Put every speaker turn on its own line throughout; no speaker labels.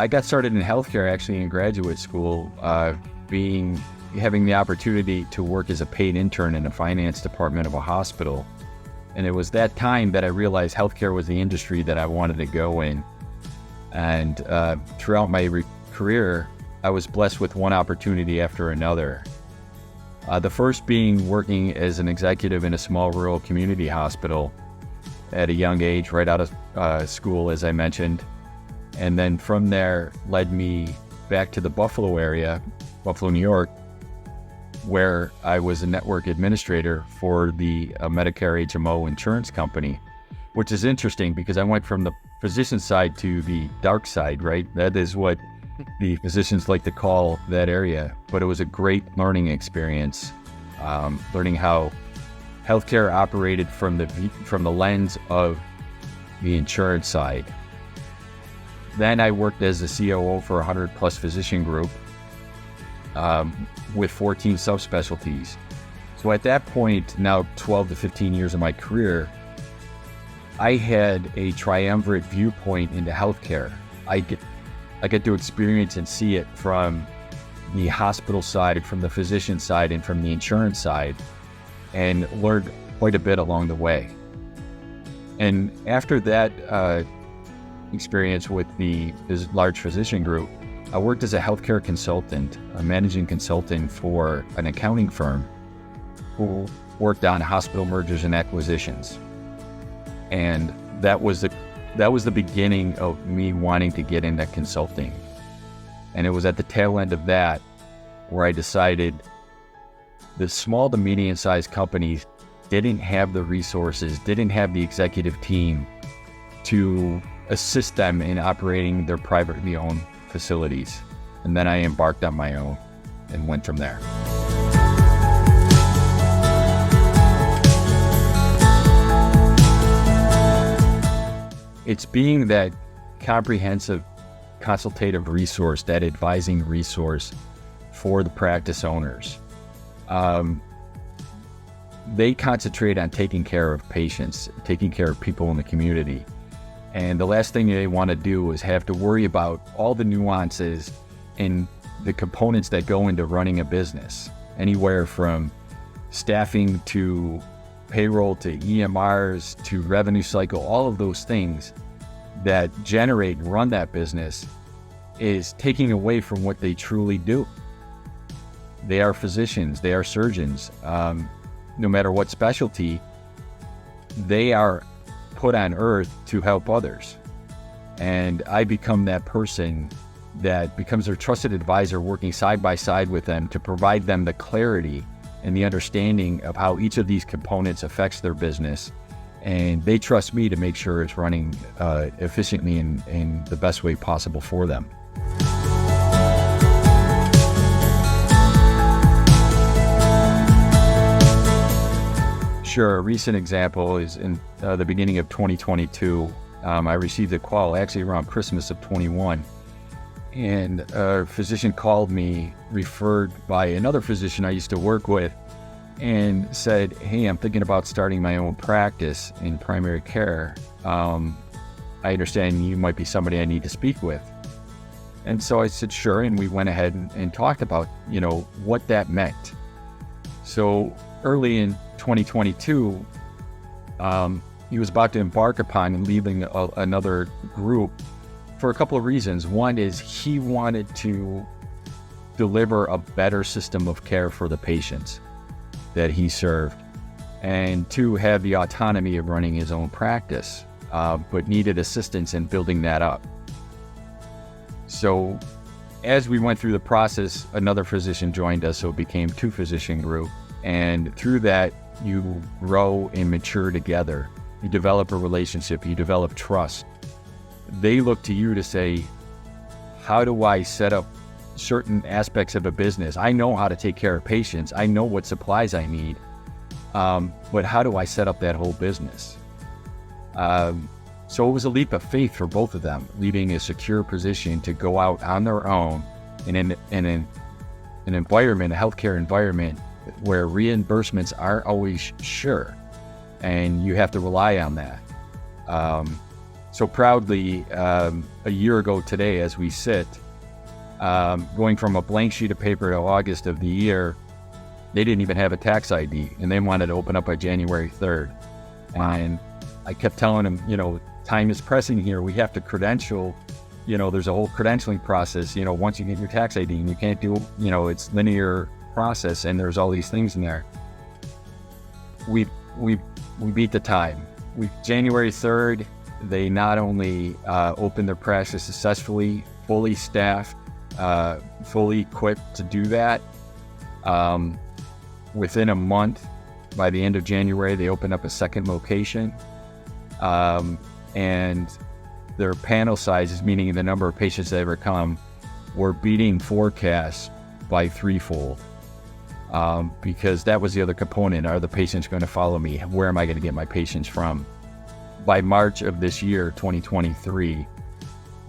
I got started in healthcare actually in graduate school, having the opportunity to work as a paid intern in the finance department of a hospital. And it was that time that I realized healthcare was the industry that I wanted to go in. And throughout my career, I was blessed with one opportunity after another. The first being working as an executive in a small rural community hospital at a young age, right out of school, as I mentioned. And then from there led me back to the Buffalo area, Buffalo, New York, where I was a network administrator for the Medicare HMO insurance company, which is interesting because I went from the physician side to the dark side, right? That is what the physicians like to call that area. But it was a great learning experience, learning how healthcare operated from the lens of the insurance side. Then I worked as a COO for a 100+ physician group with 14 subspecialties. So at that point, now 12 to 15 years of my career, I had a triumvirate viewpoint into healthcare. I get to experience and see it from the hospital side, from the physician side, and from the insurance side, and learned quite a bit along the way. And after that experience with the large physician group, I worked as a healthcare consultant, a managing consultant for an accounting firm who worked on hospital mergers and acquisitions. And that was the beginning of me wanting to get into consulting. And it was at the tail end of that where I decided the small to medium-sized companies didn't have the resources, didn't have the executive team to assist them in operating their privately owned facilities. And then I embarked on my own and went from there. It's being that comprehensive consultative resource, that advising resource for the practice owners. They concentrate on taking care of patients, taking care of people in the community. And the last thing they want to do is have to worry about all the nuances and the components that go into running a business, anywhere from staffing to payroll to EMRs to revenue cycle. All of those things that generate and run that business is taking away from what they truly do. They are physicians, they are surgeons. No matter what specialty, they are put on earth to help others. And I become that person that becomes their trusted advisor, working side by side with them to provide them the clarity and the understanding of how each of these components affects their business. And they trust me to make sure it's running efficiently in the best way possible for them. Sure, a recent example is in the beginning of 2022. I received a call actually around Christmas of 21. And a physician called me, referred by another physician I used to work with, and said, "Hey, I'm thinking about starting my own practice in primary care. I understand you might be somebody I need to speak with." And so I said, sure. And we went ahead and talked about, what that meant. So early in 2022, he was about to embark upon leaving another group for a couple of reasons. One is he wanted to deliver a better system of care for the patients that he served, and two, have the autonomy of running his own practice, but needed assistance in building that up. So as we went through the process, another physician joined us, so it became 2-physician group. And through that, you grow and mature together. You develop a relationship, you develop trust. They look to you to say, how do I set up certain aspects of a business? I know how to take care of patients. I know what supplies I need. But how do I set up that whole business? So it was a leap of faith for both of them, leaving a secure position to go out on their own in an environment, a healthcare environment, where reimbursements aren't always sure, and you have to rely on that. So proudly, a year ago today, as we sit, going from a blank sheet of paper to August of the year, they didn't even have a tax ID, and they wanted to open up by January 3rd. And I kept telling them, time is pressing here. We have to credential. There's a whole credentialing process. Once you get your tax ID, and you can't do, it's linear process, and there's all these things in there. We beat the time. January 3rd, they not only opened their practice successfully, fully staffed, fully equipped to do that. Within a month, by the end of January, they opened up a second location. And their panel sizes, meaning the number of patients that ever come, were beating forecasts by threefold. Because that was the other component. Are the patients going to follow me? Where am I going to get my patients from? By March of this year, 2023,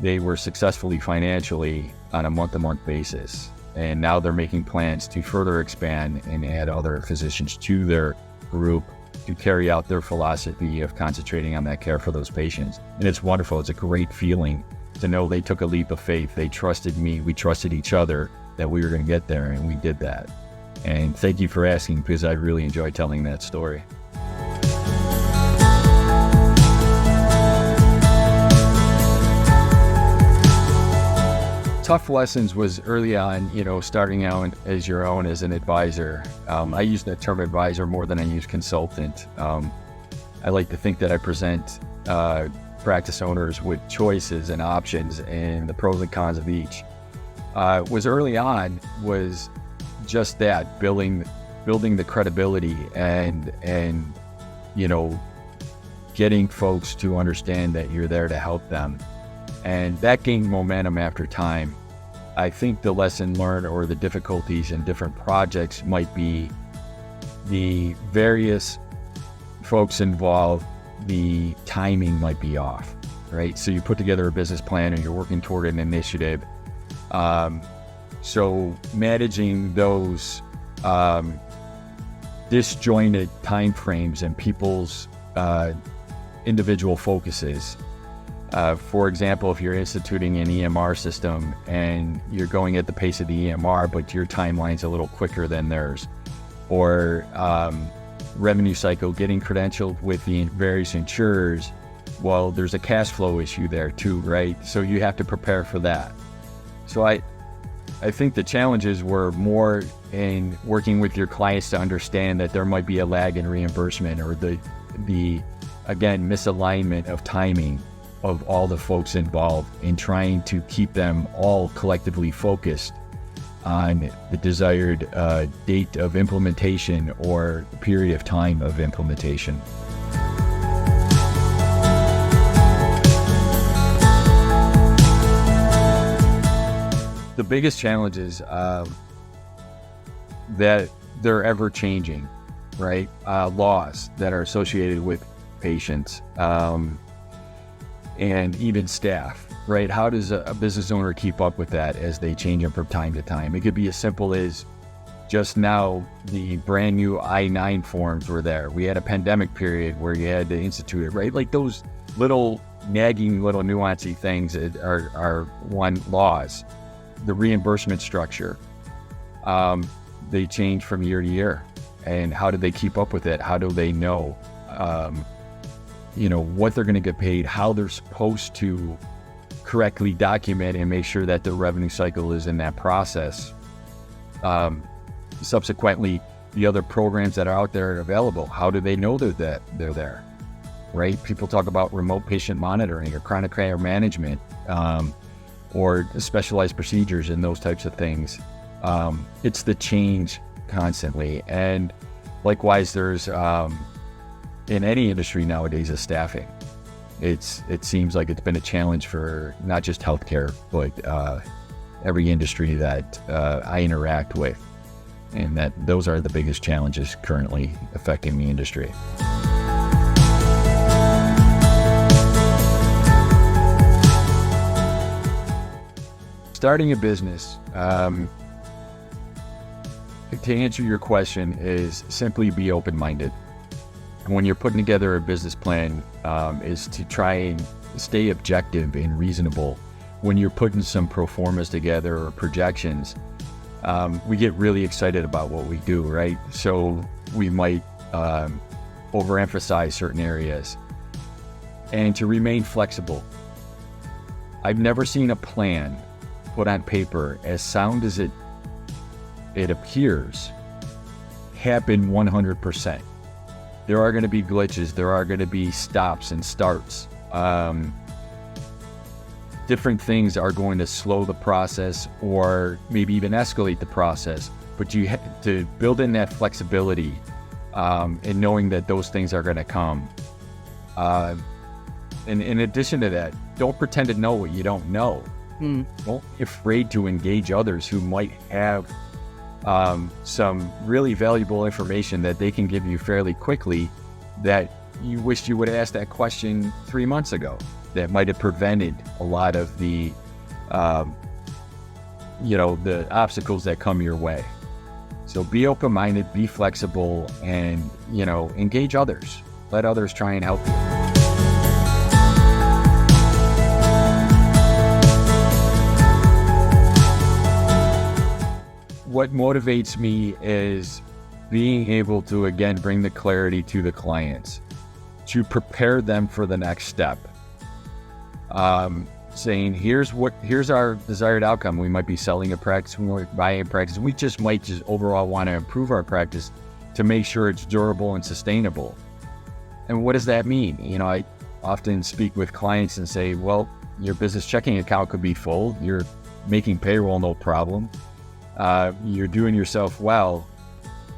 they were successfully financially on a month-to-month basis. And now they're making plans to further expand and add other physicians to their group to carry out their philosophy of concentrating on that care for those patients. And it's wonderful. It's a great feeling to know they took a leap of faith. They trusted me. We trusted each other that we were going to get there, and we did that. And thank you for asking, because I really enjoy telling that story. Tough lessons was early on, starting out as your own as an advisor. I use the term advisor more than I use consultant. I like to think that I present practice owners with choices and options and the pros and cons of each. Was early on was just that, building the credibility and getting folks to understand that you're there to help them. And that gained momentum after time. I think the lesson learned or the difficulties in different projects might be the various folks involved, the timing might be off, right? So you put together a business plan and you're working toward an initiative. So managing those disjointed timeframes and people's individual focuses. For example, if you're instituting an EMR system and you're going at the pace of the EMR, but your timeline's a little quicker than theirs, or revenue cycle, getting credentialed with the various insurers, well, there's a cash flow issue there too, right? So you have to prepare for that. So I think the challenges were more in working with your clients to understand that there might be a lag in reimbursement, or the again, misalignment of timing of all the folks involved, in trying to keep them all collectively focused on the desired date of implementation or period of time of implementation. The biggest challenge is that they're ever changing, right? Laws that are associated with patients, and even staff, right? How does a business owner keep up with that as they change them from time to time? It could be as simple as just now the brand new I-9 forms were there. We had a pandemic period where you had to institute it, right? Like those little nagging, little nuancy things are one laws. The reimbursement structure, they change from year to year. And how do they keep up with it? How do they know? What they're going to get paid, how they're supposed to correctly document and make sure that the revenue cycle is in that process. Subsequently, the other programs that are out there are available, how do they know that they're there, right? People talk about remote patient monitoring or chronic care management, or specialized procedures and those types of things. It's the change constantly. And likewise, there's in any industry nowadays is staffing. It seems like it's been a challenge for not just healthcare, but every industry that I interact with, and that those are the biggest challenges currently affecting the industry. Starting a business, to answer your question, is simply be open-minded. When you're putting together a business plan, is to try and stay objective and reasonable when you're putting some pro formas together or projections. We get really excited about what we do, right? So we might overemphasize certain areas. And to remain flexible. I've never seen a plan put on paper as sound as it appears happen 100%. There are going to be glitches. There are going to be stops and starts. Different things are going to slow the process or maybe even escalate the process. But you have to build in that flexibility and knowing that those things are going to come. And in addition to that, don't pretend to know what you don't know. Don't be afraid to engage others who might have some really valuable information that they can give you fairly quickly that you wished you would have asked that question 3 months ago. That might have prevented a lot of the, the obstacles that come your way. So be open-minded, be flexible, and, engage others. Let others try and help you. What motivates me is being able to, again, bring the clarity to the clients, to prepare them for the next step. Saying, here's our desired outcome. We might be selling a practice, we might be buying a practice. We might just overall want to improve our practice to make sure it's durable and sustainable. And what does that mean? I often speak with clients and say, well, your business checking account could be full. You're making payroll, no problem. You're doing yourself well,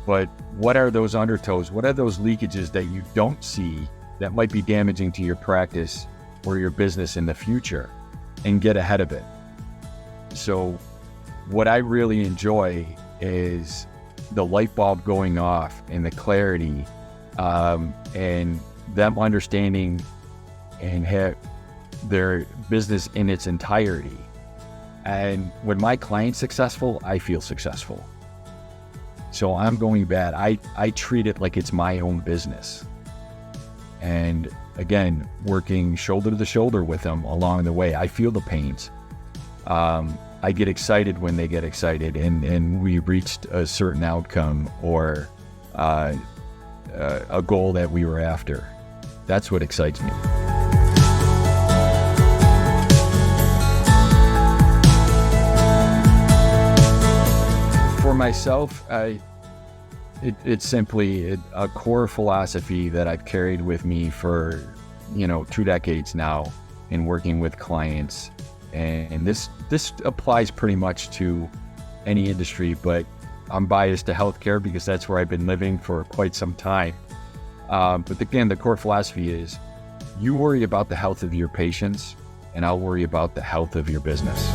but what are those undertows? What are those leakages that you don't see that might be damaging to your practice or your business in the future, and get ahead of it? So what I really enjoy is the light bulb going off and the clarity, and them understanding and have their business in its entirety. And when my client's successful, I feel successful. So I'm going bad. I treat it like it's my own business. And again, working shoulder to shoulder with them along the way, I feel the pains. I get excited when they get excited and we reached a certain outcome or a goal that we were after. That's what excites me. For myself, it's simply a core philosophy that I've carried with me for 2 decades now in working with clients, and this applies pretty much to any industry, but I'm biased to healthcare because that's where I've been living for quite some time. But again, the core philosophy is you worry about the health of your patients and I'll worry about the health of your business.